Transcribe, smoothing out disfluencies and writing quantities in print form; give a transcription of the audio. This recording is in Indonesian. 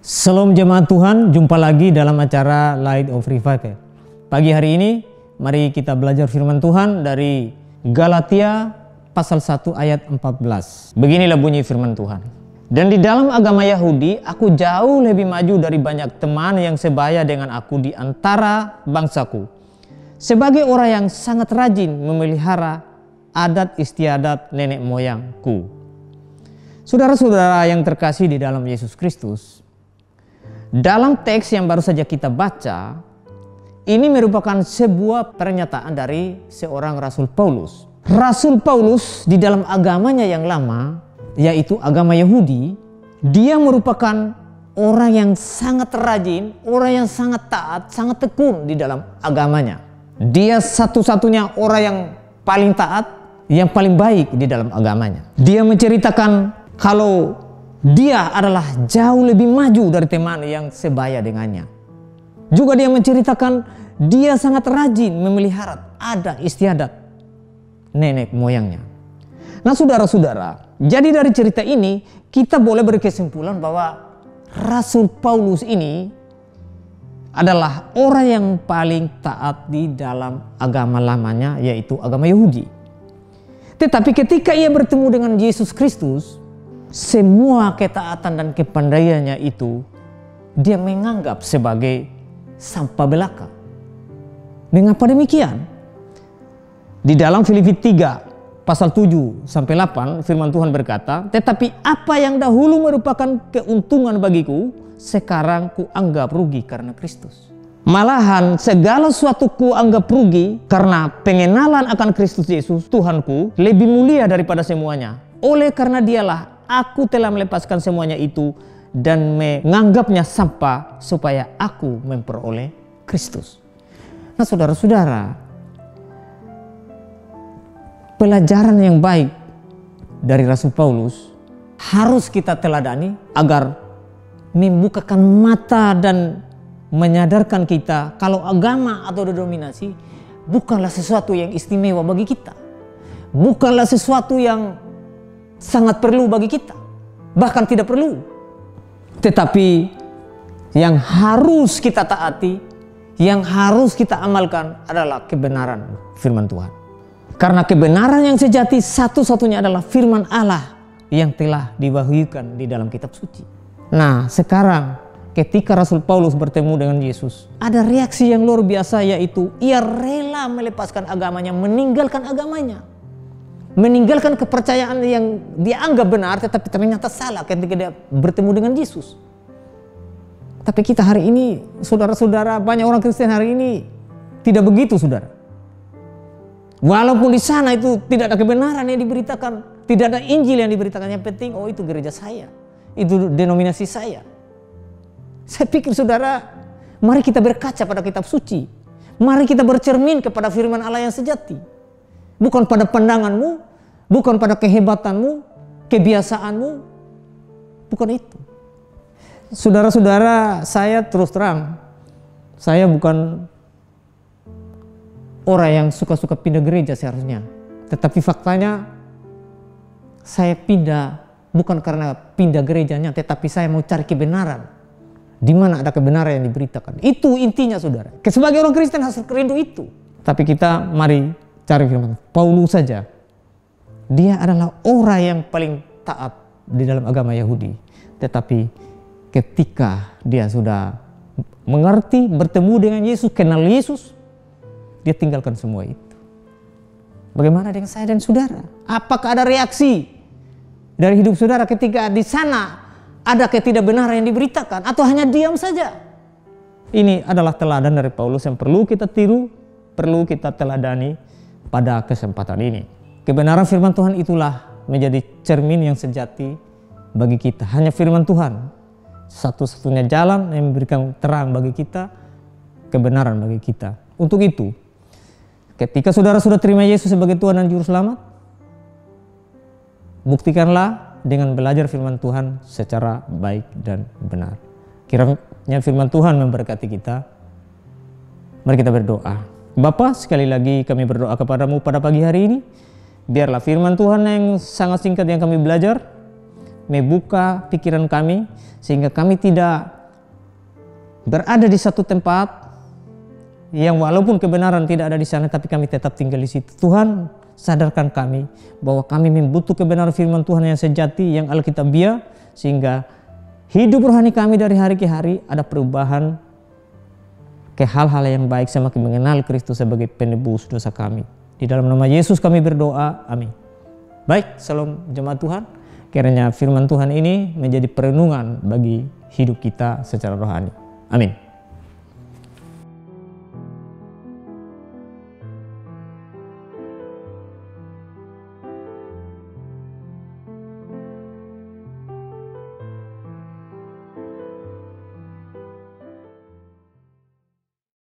Salam jemaat Tuhan, jumpa lagi dalam acara Light of Revival. Pagi hari ini, mari kita belajar firman Tuhan dari Galatia pasal 1 ayat 14. Beginilah bunyi firman Tuhan. Dan di dalam agama Yahudi, aku jauh lebih maju dari banyak teman yang sebaya dengan aku di antara bangsaku. Sebagai orang yang sangat rajin memelihara adat istiadat nenek moyangku. Saudara-saudara yang terkasih di dalam Yesus Kristus, dalam teks yang baru saja kita baca, ini merupakan sebuah pernyataan dari seorang Rasul Paulus. Rasul Paulus di dalam agamanya yang lama, yaitu agama Yahudi, dia merupakan orang yang sangat rajin, orang yang sangat taat, sangat tekun di dalam agamanya. Dia satu-satunya orang yang paling taat, yang paling baik di dalam agamanya. Dia menceritakan kalau dia adalah jauh lebih maju dari teman yang sebaya dengannya. Juga dia menceritakan dia sangat rajin memelihara adat istiadat nenek moyangnya. Nah saudara-saudara, jadi dari cerita ini kita boleh berkesimpulan bahwa Rasul Paulus ini adalah orang yang paling taat di dalam agama lamanya, yaitu agama Yahudi. Tetapi ketika ia bertemu dengan Yesus Kristus, semua ketaatan dan kepandaiannya itu dia menganggap sebagai sampah belaka. Mengapa demikian? Di dalam Filipi 3 pasal 7 sampai 8 firman Tuhan berkata, "Tetapi apa yang dahulu merupakan keuntungan bagiku, sekarang kuanggap rugi karena Kristus. Malahan segala sesuatu kuanggap rugi karena pengenalan akan Kristus Yesus Tuhanku lebih mulia daripada semuanya. Oleh karena dialah aku telah melepaskan semuanya itu dan menganggapnya sampah supaya aku memperoleh Kristus." Nah saudara-saudara, pelajaran yang baik dari Rasul Paulus harus kita teladani agar membukakan mata dan menyadarkan kita kalau agama atau denominasi bukanlah sesuatu yang istimewa bagi kita. Bukanlah sesuatu yang sangat perlu bagi kita, bahkan tidak perlu. Tetapi yang harus kita taati, yang harus kita amalkan adalah kebenaran firman Tuhan. Karena kebenaran yang sejati satu-satunya adalah firman Allah yang telah diwahyukan di dalam kitab suci. Nah sekarang ketika Rasul Paulus bertemu dengan Yesus, ada reaksi yang luar biasa, yaitu ia rela melepaskan agamanya, meninggalkan agamanya. Meninggalkan kepercayaan yang dia anggap benar tetapi ternyata salah ketika dia bertemu dengan Yesus. Tapi kita hari ini, saudara-saudara, banyak orang Kristen hari ini tidak begitu, saudara. Walaupun di sana itu tidak ada kebenaran yang diberitakan, tidak ada Injil yang diberitakan, yang penting oh itu gereja saya, itu denominasi saya. Saya pikir saudara, mari kita berkaca pada kitab suci. Mari kita bercermin kepada firman Allah yang sejati. Bukan pada pandanganmu, bukan pada kehebatanmu, kebiasaanmu, bukan itu. Saudara-saudara, saya terus terang, saya bukan orang yang suka-suka pindah gereja seharusnya. Tetapi faktanya, saya pindah bukan karena pindah gerejanya, tetapi saya mau cari kebenaran. Di mana ada kebenaran yang diberitakan. Itu intinya saudara. Sebagai orang Kristen harus rindu itu. Tapi kita mari cari firman. Paulus saja, dia adalah orang yang paling taat di dalam agama Yahudi. Tetapi ketika dia sudah mengerti, bertemu dengan Yesus, kenal Yesus, dia tinggalkan semua itu. Bagaimana dengan saya dan saudara? Apakah ada reaksi dari hidup saudara ketika di sana ada ketidakbenaran yang diberitakan, atau hanya diam saja? Ini adalah teladan dari Paulus yang perlu kita tiru, perlu kita teladani pada kesempatan ini. Kebenaran firman Tuhan itulah menjadi cermin yang sejati bagi kita. Hanya firman Tuhan satu-satunya jalan yang memberikan terang bagi kita, kebenaran bagi kita. Untuk itu, ketika saudara sudah terima Yesus sebagai Tuhan dan Juru Selamat, buktikanlah dengan belajar firman Tuhan secara baik dan benar. Kiranya firman Tuhan memberkati kita. Mari kita berdoa. Bapa, sekali lagi kami berdoa kepadamu pada pagi hari ini. Biarlah firman Tuhan yang sangat singkat yang kami belajar membuka pikiran kami sehingga kami tidak berada di satu tempat yang walaupun kebenaran tidak ada di sana tapi kami tetap tinggal di situ. Tuhan, sadarkan kami bahwa kami membutuhkan kebenaran firman Tuhan yang sejati, yang alkitabiah, sehingga hidup rohani kami dari hari ke hari ada perubahan ke hal-hal yang baik, semakin mengenal Kristus sebagai penebus dosa kami. Di dalam nama Yesus kami berdoa, amin. Baik, salam jemaat Tuhan. Kiranya firman Tuhan ini menjadi perenungan bagi hidup kita secara rohani. Amin.